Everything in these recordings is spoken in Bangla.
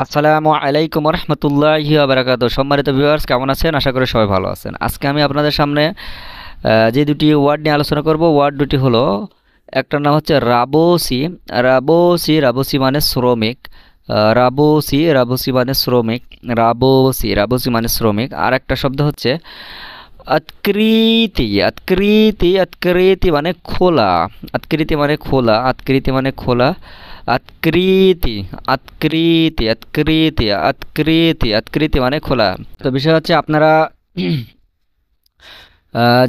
আসসালামু আলাইকুম রহমতুল্লাহি ওয়া বারাকাতুহু। সম্মানিত ভিউয়ার্স, কেমন আছেন? আশা করি সবাই ভালো আছেন। আজকে আমি আপনাদের সামনে যে দুটি ওয়ার্ড নিয়ে আলোচনা করব, ওয়ার্ড দুটি হলো, একটার নাম হচ্ছে রাবসি। রাবসি রাবসি মানে শ্রমিক। রাবসি রাবসি মানে শ্রমিক। রাবসি রাবসি মানে শ্রমিক। আর একটা শব্দ হচ্ছে আতকৃতি। আতকৃতি আতকৃতি মানে খোলা। আতকৃতি মানে খোলা। আতকৃতি মানে খোলা। আতকৃতি আতকৃতি আতকৃতি আতকৃতি আতকৃতি মানে খোলা। তো বিষয় হচ্ছে, আপনারা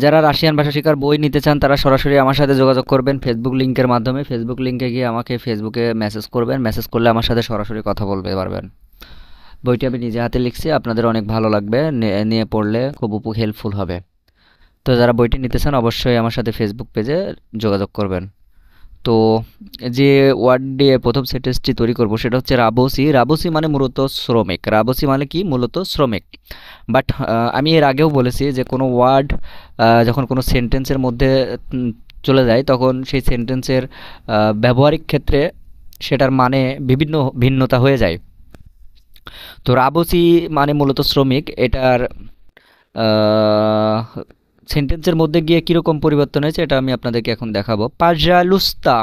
যারা রাশিয়ান ভাষা শেখার বই নিতে চান তারা সরাসরি আমার সাথে যোগাযোগ করবেন ফেসবুক লিংকের মাধ্যমে। ফেসবুক লিংকে গিয়ে আমাকে ফেসবুকে মেসেজ করবেন। মেসেজ করলে আমার সাথে সরাসরি কথা বলতে পারবেন। বইটি আমি নিজে হাতে লিখছি, আপনাদের অনেক ভালো লাগবে, নিয়ে পড়লে খুব হেল্পফুল হবে। তো যারা বইটি নিতে চান অবশ্যই আমার সাথে ফেসবুক পেজে যোগাযোগ করবেন। তো যে ওয়ার্ড দিয়ে প্রথম সেন্টেন্সটি তৈরি করব সেটা হচ্ছে রাবসি। রাবসি মানে মূলত শ্রমিক। রাবসি মানে কি? মূলত শ্রমিক। বাট আমি এর আগেও বলেছি যে কোনো ওয়ার্ড যখন কোনো সেন্টেন্সের মধ্যে চলে যায় তখন সেই সেন্টেন্সের ব্যবহারিক ক্ষেত্রে সেটার মানে বিভিন্ন ভিন্নতা হয়ে যায়। তো রাবসি মানে মূলত শ্রমিক, এটার সেন্টেন্সের মধ্যে গিয়ে কীরকম পরিবর্তন হয়েছে এটা আমি আপনাদেরকে এখন দেখাবো। পাজালুস্তা।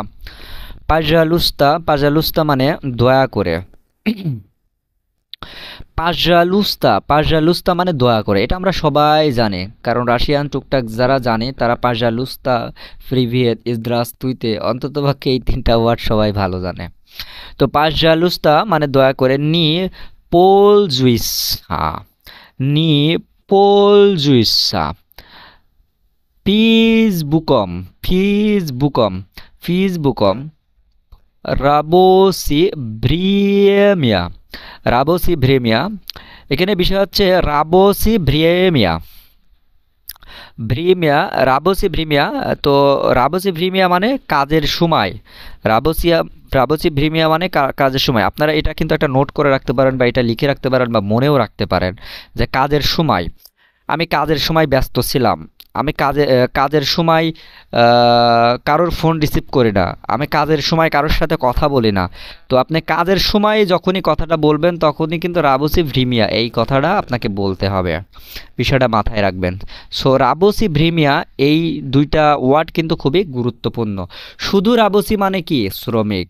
পাজালুস্তা। পাজালুস্তা মানে দয়া করে। পাজালুস্তা। পাজালুস্তা মানে দয়া করে। এটা আমরা সবাই জানি, কারণ রাশিয়ান টুকটাক যারা জানে তারা পাজালুস্তা, প্রিভিয়েত, ইজদ্রাস্তুইতে, অন্ততপক্ষে এই তিনটা ওয়ার্ড সবাই ভালো জানে। তো পাজালুস্তা মানে দয়া করে। নি পোলজুইসা। নি পোলজুইসা। ফিজবুকম। ফিজবুকম। ফিজবুকম। রাবোসি ভ্রিয়েমিয়া। রাবোসি ভ্রেমিয়া। এখানে বিষয় হচ্ছে রাবোসি ভ্রিয়েমিয়া। ভ্রিমিয়া, রাবোসি ভ্রিমিয়া। তো রাবোসি ভ্রিমিয়া মানে কাজের সময়। রাবোসিয়া রাবোসি ভ্রিমিয়া মানে কাজের সময়। আপনারা এটা কিন্তু একটা নোট করে রাখতে পারেন, বা এটা লিখে রাখতে পারেন, বা মনেও রাখতে পারেন যে কাজের সময়। আমি কাজের সময় ব্যস্ত ছিলাম। আমি কাজের সময় কারোর ফোন রিসিভ করি না। আমি কাজের সময় কারোর সাথে কথা বলি না। তো আপনি কাজের সময় যখনই কথাটা বলবেন তখনই কিন্তু রাবসি ভ্রিমিয়া এই কথাটা আপনাকে বলতে হবে। বিষয়টা মাথায় রাখবেন। সো রাবসি ভ্রিমিয়া এই দুইটা ওয়ার্ড কিন্তু খুবই গুরুত্বপূর্ণ। শুধু রাবসি মানে কি? শ্রমিক,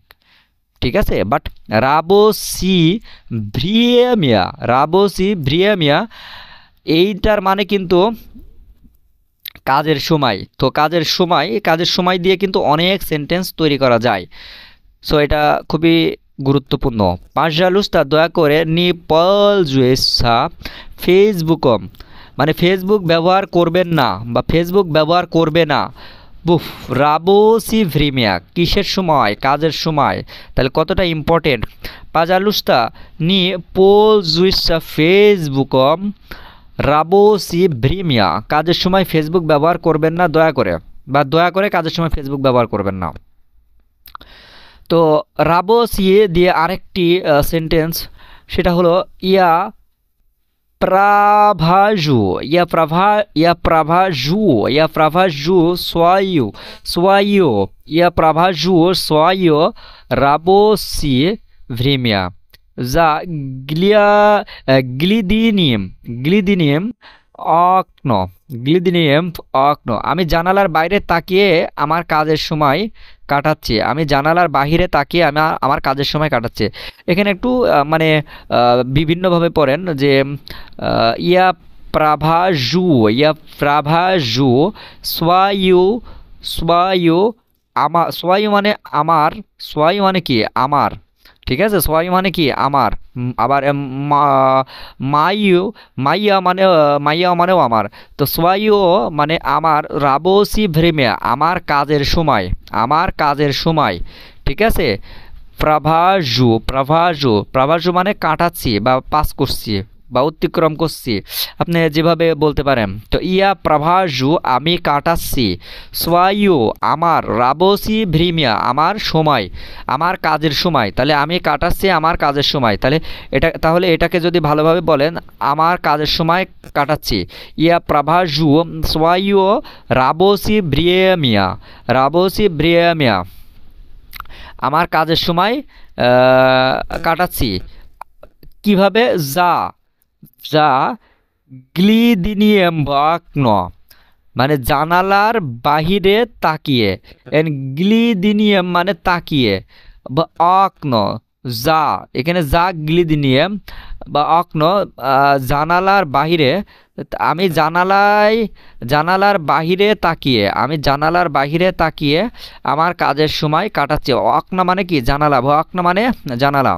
ঠিক আছে। বাট রাবসি ভ্রিয়েমিয়া, রাবসি ভ্রিয়েমিয়া এইটার মানে কিন্তু কাজের সময়। তো কাজের সময় দিয়ে কিন্তু অনেক সেন্টেন্স তৈরি করা যায়। সো এটা খুবই গুরুত্বপূর্ণ। পাঁচজালুস্তা দয়া করে নিপলজুয়েসা ফেসবুকম মানে ফেসবুক ব্যবহার করবেন না, বা ফেসবুক ব্যবহার করবে না। বুফ রাবোসি ভ্রিমিয়া কিসের সময়? কাজের সময়। তাহলে কতটা ইম্পর্টেন্ট। পাজালুস্তা নি পোলজুয়েসা ফেসবুকম রাবোসি ভ্রিমিয়া কাজের সময় ফেসবুক ব্যবহার করবেন না দয়া করে, বা দয়া করে কাজের সময় ফেসবুক ব্যবহার করবেন না। তো রাবোসিয়ে দিয়ে আরেকটি সেন্টেন্স, সেটা হলো ইয়া প্রাভাজু। ইয়া প্রাভাজু সোয়ায়ু। সোয়ায়ু ইয়া প্রাভাজু সোয়ায়ু রাবোসি ভ্রিমিয়া যা গ্লিদিনিয়াম। গ্লিদিনিয়াম অক্ন। গ্লিদিনিয়াম অক্ন আমি জানালার বাইরে তাকিয়ে আমার কাজের সময় কাটাচ্ছি। আমি জানালার বাহিরে তাকিয়ে আমি আমার কাজের সময় কাটাচ্ছি। এখানে একটু মানে বিভিন্নভাবে পড়েন যে ইয়া প্রাভাজু। ইয়া প্রাভাজু সোয়ায়ু। সোয়ায়ু সোয়ায়ু মানে আমার। সোয়ায়ু মানে কি? আমার, ঠিক আছে। সোয়াই মানে কি? আমার। আবার মাইও, মাইয়া মানেও আমার। তো সোয়াইও মানে আমার। রাবোসি ভ্রেমিয়া আমার কাজের সময়। আমার কাজের সময়, ঠিক আছে। প্রাভাজু। প্রাভাজু মানে কাটাচ্ছি বা পাস করছি বা অতিক্রম করছি, আপনি যেভাবে বলতে পারেন। তো ইয়া প্রাভাজু আমি কাটাচ্ছি। সোয়াইও আমার। রাবোসি ভ্রিমিয়া আমার সময়, আমার কাজের সময়। তাহলে আমি কাটাচ্ছি আমার কাজের সময়। তাহলে এটাকে যদি ভালোভাবে বলেন, আমার কাজের সময় কাটাচ্ছি। ইয়া প্রাভাজু সোয়াইও রাবোসি ভ্রিমিয়া। রাবোসি ভ্রিমিয়া আমার কাজের সময় কাটাচ্ছি। কিভাবে? যা যা গ্লিদিনিয়াম বাকন, মানে জানালার বাহিরে তাকিয়ে। এন্ড গ্লিদিনিয়াম মানে তাকিয়ে, বা অক্ন, যা, এখানে যা গ্লিদিনিয়াম বা অক্ন, জানালার বাহিরে। আমি জানালার বাহিরে তাকিয়ে, আমি জানালার বাহিরে তাকিয়ে আমার কাজের সময় কাটাচ্ছি। অক্না মানে কি? জানালা। অক্না মানে জানালা।